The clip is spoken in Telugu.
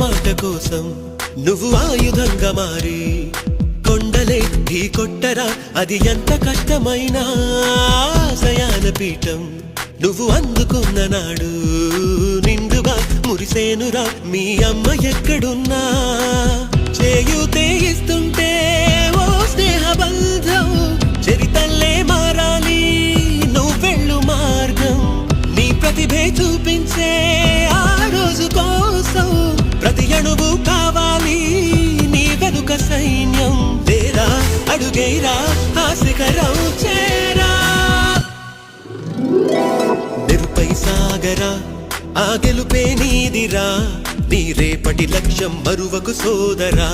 మాట కోసం నువ్వు ఆయుధంగా మారి కొండలే ఢీ కొట్టరా, అది ఎంత కష్టమైనా ఆశయాన పీఠం నువ్వు అందుకున్న నాడు నిండుగా మురిసేనురా మీ అమ్మ ఎక్కడున్నా. చేయూతే ఇస్తుంటే ఓ స్నేహ బంధం చరితల్లే మారాలి నువ్వెళ్ళు మార్గం. నీ ప్రతిభే చూపించే ఆ రోజు కోసం ప్రతి అణువు కావాలి నీ వెనుక సైన్యం. తేరా అడుగేరా ఆ శిఖరం చేరా, నిరుపై సాగరా ఆ గెలుపే నీదిరా, నీ రేపటి లక్ష్యం మరువకు సోదరా.